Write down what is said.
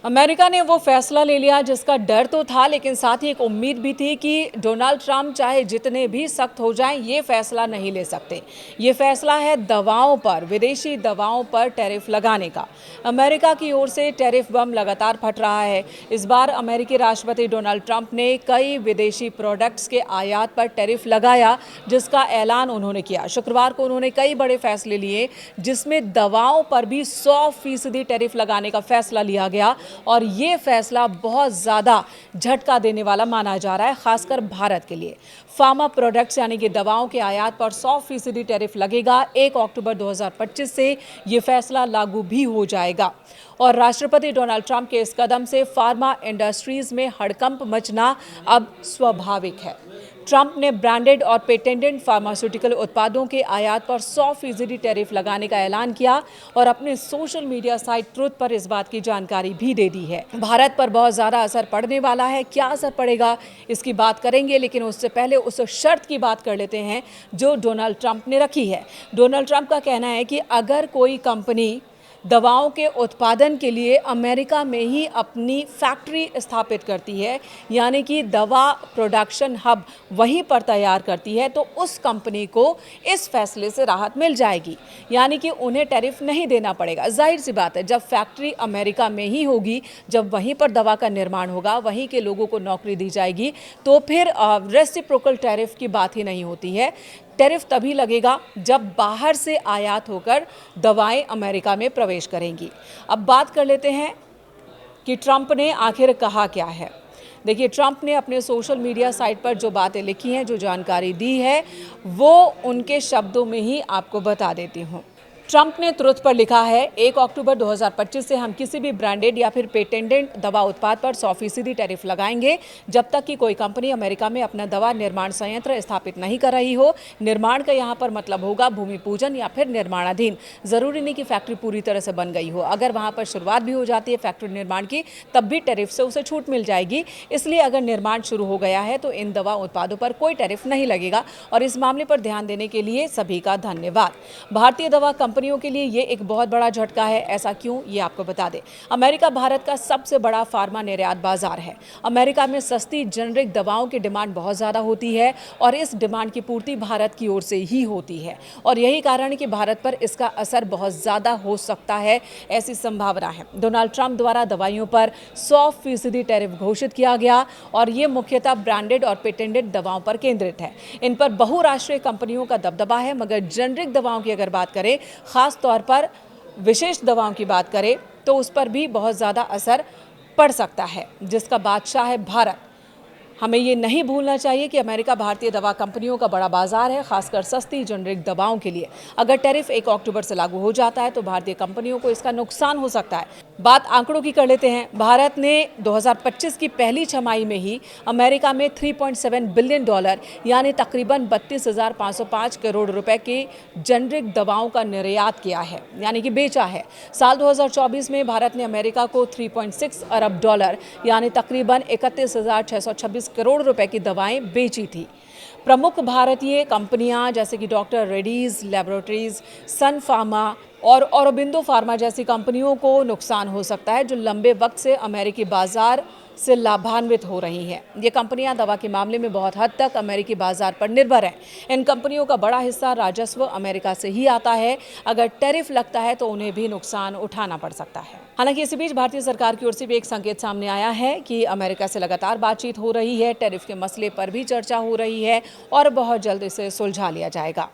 America ने वो फैसला ले लिया जिसका डर तो था, लेकिन साथ ही एक उम्मीद भी थी कि डोनाल्ड ट्रंप चाहे जितने भी सख्त हो जाएं, ये फैसला नहीं ले सकते। ये फैसला है दवाओं पर, विदेशी दवाओं पर टैरिफ लगाने का। अमेरिका की ओर से टैरिफ बम लगातार फट रहा है। इस बार अमेरिकी राष्ट्रपति डोनाल्ड ट्रंप ने कई विदेशी प्रोडक्ट्स के आयात पर टैरिफ लगाया, जिसका ऐलान उन्होंने किया। शुक्रवार को उन्होंने कई बड़े फैसले लिए, जिसमें दवाओं पर भी 100% टैरिफ लगाने का फैसला लिया गया। और ये फैसला बहुत ज़्यादा झटका देने वाला माना जा रहा है, खासकर भारत के लिए। फार्मा प्रोडक्ट्स यानी कि दवाओं के आयात पर 100% टैरिफ लगेगा। 1 अक्टूबर 2025 से ये फैसला लागू भी हो जाएगा। और राष्ट्रपति डोनाल्ड ट्रंप के इस कदम से फार्मा इंडस्ट्रीज में हड़कंप मचना अब स्वाभाविक है। ट्रंप ने ब्रांडेड और पेटेंटेड फार्मास्यूटिकल उत्पादों के आयात पर 100% टैरिफ लगाने का ऐलान किया और अपने सोशल मीडिया साइट ट्रुथ पर इस बात की जानकारी भी दे दी है। भारत पर बहुत ज़्यादा असर पड़ने वाला है। क्या असर पड़ेगा इसकी बात करेंगे, लेकिन उससे पहले उस शर्त की बात कर लेते हैं जो डोनाल्ड ट्रंप ने रखी है। डोनाल्ड ट्रंप का कहना है कि अगर कोई कंपनी दवाओं के उत्पादन के लिए अमेरिका में ही अपनी फैक्ट्री स्थापित करती है, यानी कि दवा प्रोडक्शन हब वहीं पर तैयार करती है, तो उस कंपनी को इस फैसले से राहत मिल जाएगी, यानी कि उन्हें टैरिफ नहीं देना पड़ेगा। जाहिर सी बात है, जब फैक्ट्री अमेरिका में ही होगी, जब वहीं पर दवा का निर्माण होगा, वहीं के लोगों को नौकरी दी जाएगी, तो फिर रेसिप्रोकल टैरिफ की बात ही नहीं होती है। टैरिफ तभी लगेगा जब बाहर से आयात होकर दवाएं अमेरिका में प्रवेश करेंगी। अब बात कर लेते हैं कि ट्रंप ने आखिर कहा क्या है। देखिए, ट्रंप ने अपने सोशल मीडिया साइट पर जो बातें लिखी हैं, जो जानकारी दी है, वो उनके शब्दों में ही आपको बता देती हूँ। ट्रंप ने ट्रुथ पर लिखा है, 1 अक्टूबर 2025 से हम किसी भी ब्रांडेड या फिर पेटेंटेड दवा उत्पाद पर 100% टैरिफ लगाएंगे, जब तक कि कोई कंपनी अमेरिका में अपना दवा निर्माण संयंत्र स्थापित नहीं कर रही हो। निर्माण का यहाँ पर मतलब होगा भूमि पूजन या फिर निर्माणाधीन। जरूरी नहीं कि फैक्ट्री पूरी तरह से बन गई हो। अगर वहाँ पर शुरुआत भी हो जाती है फैक्ट्री निर्माण की, तब भी टैरिफ से उसे छूट मिल जाएगी। इसलिए अगर निर्माण शुरू हो गया है तो इन दवा उत्पादों पर कोई टैरिफ नहीं लगेगा। और इस मामले पर ध्यान देने के लिए सभी का धन्यवाद। भारतीय दवा कंपनियों के लिए ये एक बहुत बड़ा झटका है। ऐसा क्यों, ये आपको बता दें। अमेरिका भारत का सबसे बड़ा फार्मा निर्यात बाजार है। अमेरिका में सस्ती जेनरिक दवाओं की डिमांड बहुत ज़्यादा होती है और इस डिमांड की पूर्ति भारत की ओर से ही होती है। और यही कारण है कि भारत पर इसका असर बहुत ज़्यादा हो सकता है, ऐसी संभावना है। डोनाल्ड ट्रंप द्वारा दवाइयों पर 100% टैरिफ घोषित किया गया और ये मुख्यतः ब्रांडेड और पेटेंटेड दवाओं पर केंद्रित है। इन पर बहुराष्ट्रीय कंपनियों का दबदबा है, मगर जेनरिक दवाओं की अगर बात करें, खास तौर पर विशेष दवाओं की बात करें, तो उस पर भी बहुत ज़्यादा असर पड़ सकता है, जिसका बादशाह है भारत। हमें ये नहीं भूलना चाहिए कि अमेरिका भारतीय दवा कंपनियों का बड़ा बाजार है, खासकर सस्ती जेनरिक दवाओं के लिए। अगर टैरिफ 1 अक्टूबर से लागू हो जाता है तो भारतीय कंपनियों को इसका नुकसान हो सकता है। बात आंकड़ों की कर लेते हैं। भारत ने 2025 की पहली छमाही में ही अमेरिका में $3.7 बिलियन यानी तकरीबन 32,505 करोड़ रुपए के जेनरिक दवाओं का निर्यात किया है, यानी कि बेचा है। साल 2024 में भारत ने अमेरिका को $3.6 अरब यानी तकरीबन 31,626 करोड़ रुपए की दवाएं बेची थी। प्रमुख भारतीय कंपनियां जैसे कि डॉक्टर रेड्डीज लैबोरेटरीज, सन फार्मा और औरोबिंदो फार्मा जैसी कंपनियों को नुकसान हो सकता है, जो लंबे वक्त से अमेरिकी बाजार से लाभान्वित हो रही हैं। ये कंपनियां दवा के मामले में बहुत हद तक अमेरिकी बाजार पर निर्भर हैं। इन कंपनियों का बड़ा हिस्सा राजस्व अमेरिका से ही आता है। अगर टैरिफ लगता है तो उन्हें भी नुकसान उठाना पड़ सकता है। हालांकि इसी बीच भारतीय सरकार की ओर से भी एक संकेत सामने आया है कि अमेरिका से लगातार बातचीत हो रही है, टैरिफ के मसले पर भी चर्चा हो रही है और बहुत जल्द इसे सुलझा लिया जाएगा।